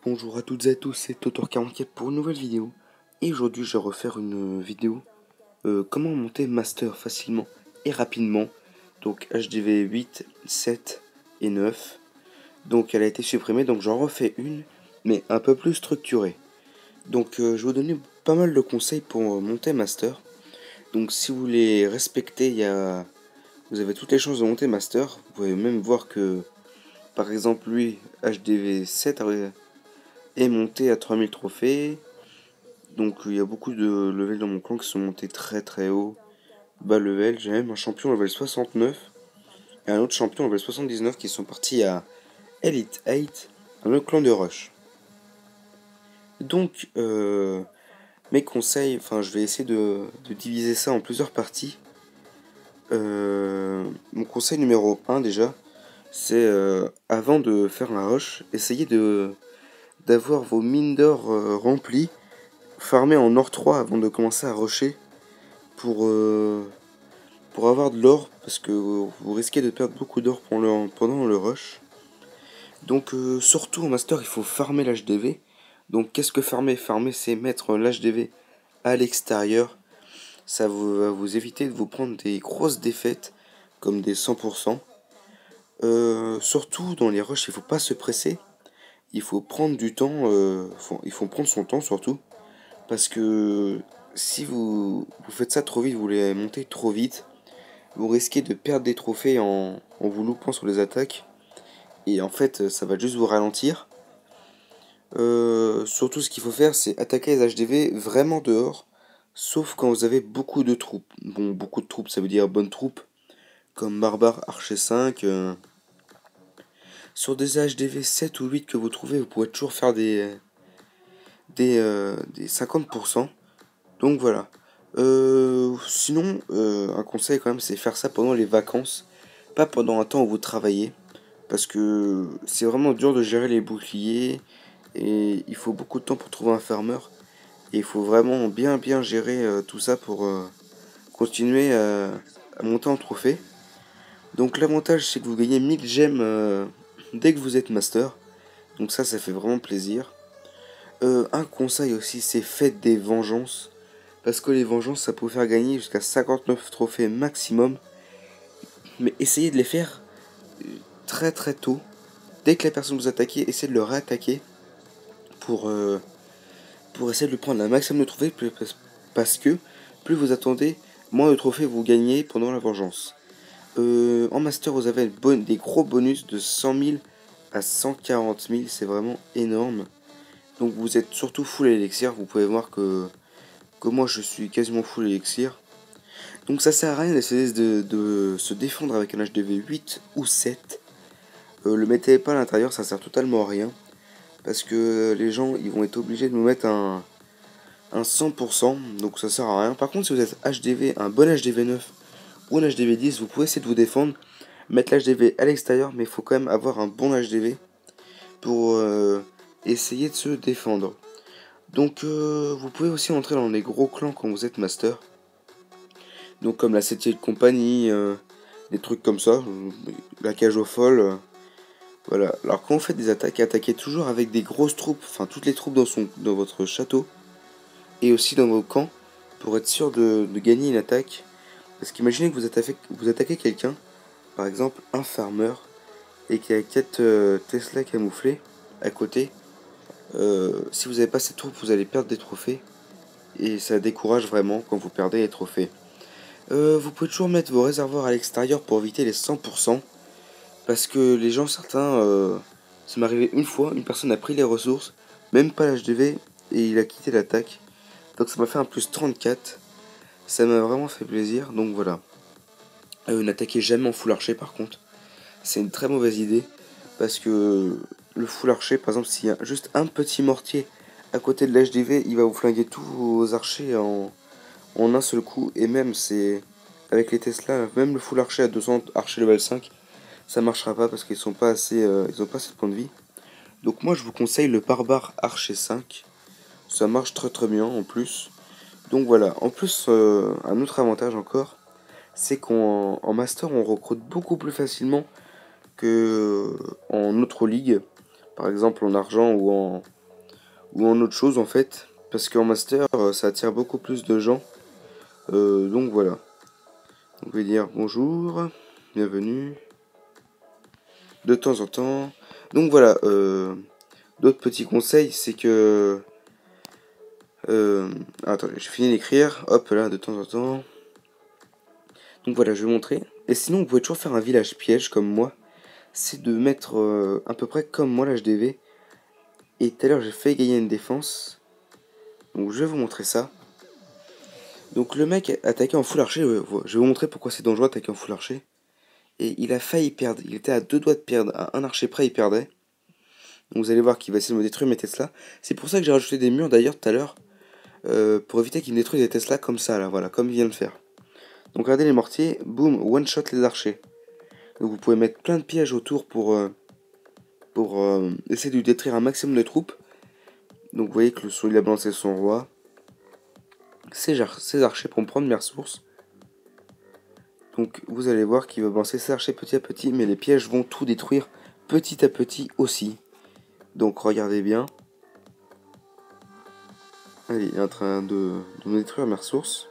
Bonjour à toutes et à tous, c'est Totor44 pour une nouvelle vidéo. Et aujourd'hui je vais refaire une vidéo comment monter master facilement et rapidement. Donc HDV 8, 7 et 9. Donc elle a été supprimée, donc j'en refais une, mais un peu plus structurée. Donc je vais vous donner pas mal de conseils pour monter master. Donc si vous les respectez, vous avez toutes les chances de monter master. Vous pouvez même voir que par exemple lui, HDV 7 est monté à 3000 trophées. Donc il y a beaucoup de levels dans mon clan qui sont montés très très haut. Bas level, j'ai même un champion level 69 et un autre champion level 79 qui sont partis à Elite 8 dans le clan de Rush. Donc mes conseils, enfin je vais essayer de diviser ça en plusieurs parties. Mon conseil numéro 1 déjà, c'est avant de faire un rush, essayez d'avoir vos mines d'or remplies, farmer en or 3 avant de commencer à rusher pour avoir de l'or, parce que vous risquez de perdre beaucoup d'or pendant le rush. Donc surtout en master, il faut farmer l'HDV. Donc qu'est-ce que farmer? Farmer, c'est mettre l'HDV à l'extérieur. Ça va vous éviter de vous prendre des grosses défaites, comme des 100%. Surtout dans les rushs, il faut pas se presser. Il faut prendre du temps, il faut prendre son temps surtout. Parce que si vous faites ça trop vite, vous voulez monter trop vite, vous risquez de perdre des trophées en vous loupant sur les attaques. Et en fait, ça va juste vous ralentir. Surtout, ce qu'il faut faire, c'est attaquer les HDV vraiment dehors. Sauf quand vous avez beaucoup de troupes. Bon, beaucoup de troupes, ça veut dire bonnes troupes. Comme Barbare, Archer 5. Sur des HDV 7 ou 8 que vous trouvez, vous pouvez toujours faire des 50%. Donc voilà. Sinon, un conseil quand même, c'est faire ça pendant les vacances. Pas pendant un temps où vous travaillez. Parce que c'est vraiment dur de gérer les boucliers. Et il faut beaucoup de temps pour trouver un farmer. Et il faut vraiment bien gérer tout ça pour continuer à monter en trophée. Donc l'avantage c'est que vous gagnez 1000 gemmes dès que vous êtes master. Donc ça fait vraiment plaisir. Un conseil aussi, c'est faites des vengeances. Parce que les vengeances, ça peut vous faire gagner jusqu'à 59 trophées maximum. Mais essayez de les faire très tôt. Dès que la personne vous attaque, essayez de le réattaquer pour, euh, pour essayer de lui prendre un maximum de trophées. Parce que plus vous attendez, moins de trophées vous gagnez pendant la vengeance. En master, vous avez des gros bonus de 100 000 à 140 000. C'est vraiment énorme. Donc vous êtes surtout full élixir. Vous pouvez voir que moi je suis quasiment full élixir. Donc ça sert à rien d'essayer de se défendre avec un HDV 8 ou 7. Le mettez pas à l'intérieur, ça sert totalement à rien. Parce que les gens ils vont être obligés de nous mettre un 100%, donc ça sert à rien. Par contre, si vous êtes HDV, un bon HDV 9 ou un HDV 10, vous pouvez essayer de vous défendre, mettre l'HDV à l'extérieur, mais il faut quand même avoir un bon HDV pour essayer de se défendre. Donc vous pouvez aussi entrer dans les gros clans quand vous êtes master. Donc comme la 7ème compagnie, des trucs comme ça, la cage aux folles. Voilà. Alors quand vous faites des attaques, attaquez toujours avec des grosses troupes, enfin toutes les troupes dans votre château et aussi dans vos camps pour être sûr de gagner une attaque. Parce qu'imaginez que vous attaquez quelqu'un, par exemple un farmer, et qu'il y a 4 Tesla camouflés à côté. Si vous n'avez pas cette troupe, vous allez perdre des trophées. Et ça décourage vraiment quand vous perdez les trophées. Vous pouvez toujours mettre vos réservoirs à l'extérieur pour éviter les 100%. Parce que les gens, certains, ça m'est arrivé une fois, une personne a pris les ressources, même pas l'HDV, et il a quitté l'attaque. Donc ça m'a fait un plus 34. Ça m'a vraiment fait plaisir, donc voilà. N'attaquez jamais en full archer par contre. C'est une très mauvaise idée. Parce que le full archer, par exemple, s'il y a juste un petit mortier à côté de l'HDV, il va vous flinguer tous vos archers en un seul coup. Et même, c'est avec les Tesla, même le full archer à 200 archer level 5, ça marchera pas parce qu'ils sont pas assez, ils ont pas assez de points de vie. Donc moi, je vous conseille le barbare archer 5. Ça marche très bien en plus. Donc voilà. En plus, un autre avantage encore, c'est qu'en master, on recrute beaucoup plus facilement que en autre ligue. Par exemple en argent ou en autre chose en fait. Parce qu'en master, ça attire beaucoup plus de gens. Donc voilà. On va dire bonjour, bienvenue, de temps en temps. Donc voilà, d'autres petits conseils, c'est que... attendez, j'ai fini d'écrire. Hop là, de temps en temps. Donc voilà, je vais montrer. Et sinon, vous pouvez toujours faire un village piège comme moi. C'est de mettre à peu près comme moi l'HDV. Et tout à l'heure, j'ai fait gagner une défense. Donc je vais vous montrer ça. Donc le mec attaqué en full archer. Je vais vous montrer pourquoi c'est dangereux d'attaquer en full archer. Et il a failli perdre. Il était à deux doigts de perdre. À un archer près, il perdait. Donc vous allez voir qu'il va essayer de me détruire mes Tesla. C'est pour ça que j'ai rajouté des murs d'ailleurs tout à l'heure. Pour éviter qu'il me détruise des Tesla comme ça, là, voilà, comme il vient de faire. Donc regardez les mortiers, boum, one shot les archers. Donc vous pouvez mettre plein de pièges autour pour essayer de lui détruire un maximum de troupes. Donc vous voyez que il a balancé son roi. Ses archers pour me prendre mes ressources. Donc vous allez voir qu'il va balancer ses archers petit à petit, mais les pièges vont tout détruire petit à petit aussi. Donc regardez bien. Allez, il est en train de me détruire mes ressources.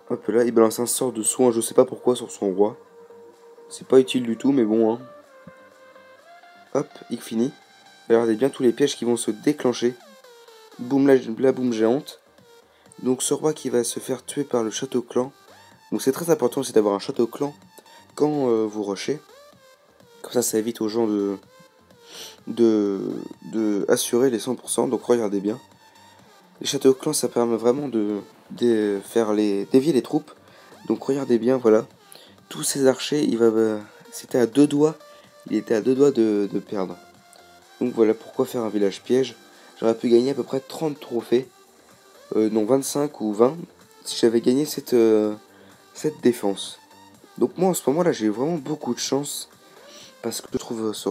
Hop là, il balance un sort de soin, je sais pas pourquoi, sur son roi. C'est pas utile du tout, mais bon, hein. Hop, il finit. Regardez bien tous les pièges qui vont se déclencher. Boum, la boum géante. Donc ce roi qui va se faire tuer par le château clan. Donc c'est très important aussi d'avoir un château clan quand vous rushez. Comme ça évite aux gens de assurer les 100%. Donc regardez bien. Les châteaux clan, ça permet vraiment de faire dévier les troupes. Donc regardez bien, voilà. Tous ces archers, c'était à deux doigts. Il était à deux doigts de perdre. Donc voilà pourquoi faire un village piège. J'aurais pu gagner à peu près 30 trophées. Non, 25 ou 20. Si j'avais gagné cette défense. Donc moi en ce moment là j'ai vraiment beaucoup de chance. Parce que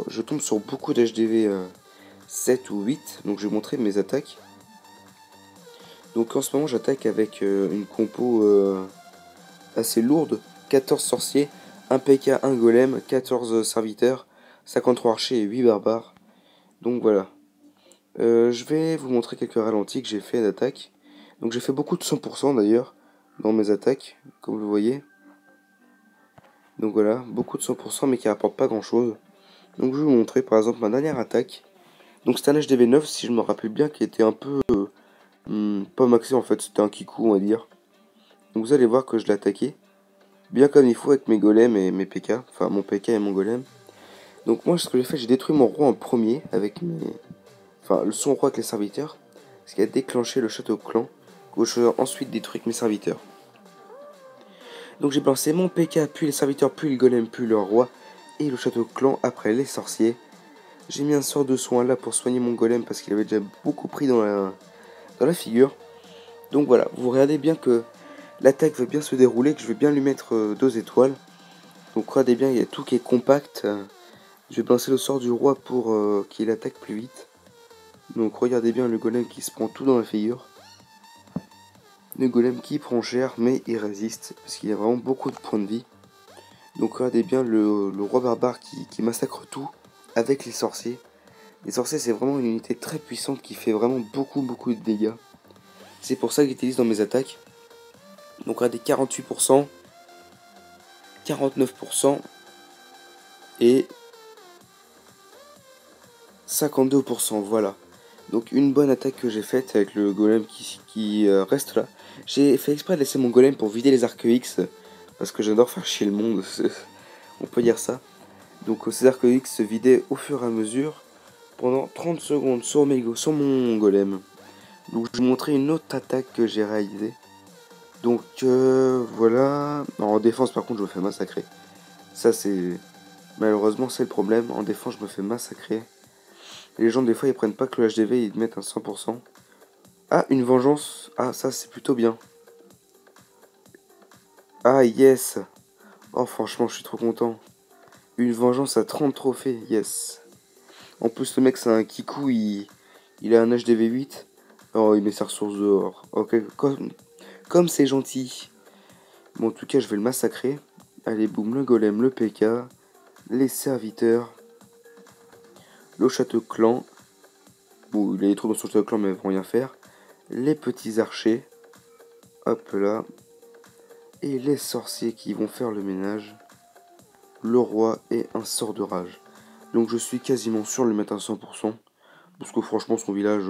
je tombe sur beaucoup d'HDV 7 ou 8. Donc je vais montrer mes attaques. Donc en ce moment j'attaque avec une compo assez lourde. 14 sorciers, 1 PK, 1 golem, 14 serviteurs, 53 archers et 8 barbares. Donc voilà. Je vais vous montrer quelques ralentis que j'ai fait d'attaque. Donc j'ai fait beaucoup de 100% d'ailleurs dans mes attaques, comme vous le voyez. Donc voilà, beaucoup de 100% mais qui rapportent pas grand chose. Donc je vais vous montrer par exemple ma dernière attaque. Donc c'était un HDV 9 si je me rappelle bien, qui était un peu pas maxé en fait, c'était un kikou on va dire. Donc vous allez voir que je l'ai attaqué bien comme il faut avec mes golems et mes PK, enfin mon PK et mon golem. Donc moi ce que j'ai fait, j'ai détruit mon roi en premier avec son roi avec les serviteurs, ce qui a déclenché le château clan, que je vais ensuite détruire avec mes serviteurs. Donc j'ai balancé mon PK, puis les serviteurs, puis le golem, puis le roi, et le château clan après les sorciers. J'ai mis un sort de soin là pour soigner mon golem parce qu'il avait déjà beaucoup pris dans la figure. Donc voilà, vous regardez bien que l'attaque va bien se dérouler, que je vais bien lui mettre 2 étoiles. Donc regardez bien, il y a tout qui est compact. Je vais balancer le sort du roi pour qu'il attaque plus vite. Donc regardez bien le golem qui se prend tout dans la figure. Le golem qui prend cher mais il résiste parce qu'il a vraiment beaucoup de points de vie. Donc regardez bien le roi barbare qui massacre tout avec les sorciers. Les sorciers c'est vraiment une unité très puissante qui fait vraiment beaucoup de dégâts. C'est pour ça que j'utilise dans mes attaques. Donc regardez 48%, 49% et 52%, voilà. Donc une bonne attaque que j'ai faite avec le golem qui reste là. J'ai fait exprès de laisser mon golem pour vider les arcs X. Parce que j'adore faire chier le monde. On peut dire ça. Donc ces arcs X se vidaient au fur et à mesure. Pendant 30 secondes sur mon golem. Donc je vais vous montrer une autre attaque que j'ai réalisée. Donc voilà. En défense par contre je me fais massacrer. Ça c'est... Malheureusement c'est le problème. En défense je me fais massacrer. Les gens des fois ils prennent pas que le HDV, ils mettent un 100%. Ah, une vengeance. Ah, ça c'est plutôt bien. Ah, yes. Oh, franchement, je suis trop content. Une vengeance à 30 trophées, yes. En plus, le mec c'est un kikou, il a un HDV 8. Oh, il met sa ressource dehors. Ok, comme c'est gentil. Bon, en tout cas, je vais le massacrer. Allez, boum, le golem, le PK, les serviteurs. le château clan. Bon, il y a des trous dans son château clan, mais elles vont rien faire. Les petits archers. Hop là. Et les sorciers qui vont faire le ménage. Le roi et un sort de rage. Donc je suis quasiment sûr de le mettre à 100%. Parce que franchement, son village,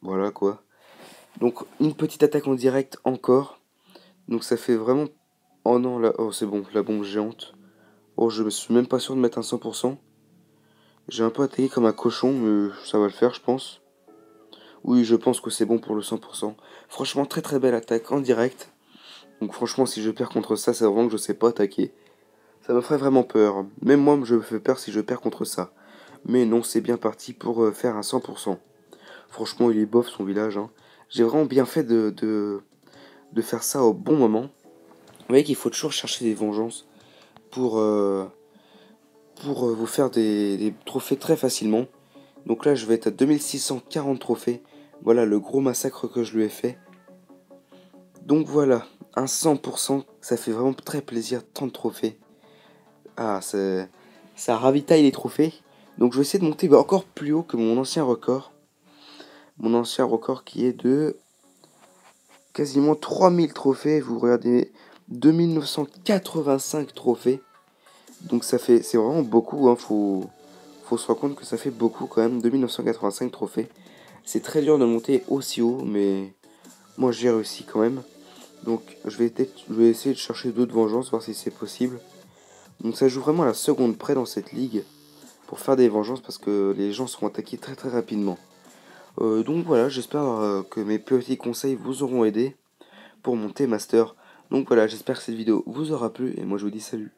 voilà quoi. Donc une petite attaque en direct encore. Donc ça fait vraiment... Oh non, là, oh c'est bon, la bombe géante. Oh, je me suis même pas sûr de mettre un 100%. J'ai un peu attaqué comme un cochon, mais ça va le faire, je pense. Oui, je pense que c'est bon pour le 100%. Franchement, très très belle attaque en direct. Donc franchement, si je perds contre ça, c'est vraiment que je sais pas attaquer. Ça me ferait vraiment peur. Même moi, je me fais peur si je perds contre ça. Mais non, c'est bien parti pour faire un 100%. Franchement, il est bof son village, hein. J'ai vraiment bien fait de faire ça au bon moment. Vous voyez qu'il faut toujours chercher des vengeances pour, vous faire des trophées très facilement. Donc là, je vais être à 2640 trophées. Voilà le gros massacre que je lui ai fait. Donc voilà, un 100%, ça fait vraiment très plaisir, 30 trophées. Ah, ça ravitaille les trophées. Donc je vais essayer de monter encore plus haut que mon ancien record. Mon ancien record qui est de quasiment 3000 trophées. Vous regardez, 2985 trophées. Donc ça fait, c'est vraiment beaucoup, hein. Faut se rendre compte que ça fait beaucoup quand même, 2985 trophées. C'est très dur de monter aussi haut, mais moi j'ai réussi quand même. Donc je vais essayer de chercher d'autres vengeances, voir si c'est possible. Donc ça joue vraiment à la seconde près dans cette ligue pour faire des vengeances parce que les gens seront attaqués très très rapidement. Donc voilà, j'espère que mes petits conseils vous auront aidé pour monter master. Donc voilà, j'espère que cette vidéo vous aura plu et moi je vous dis salut.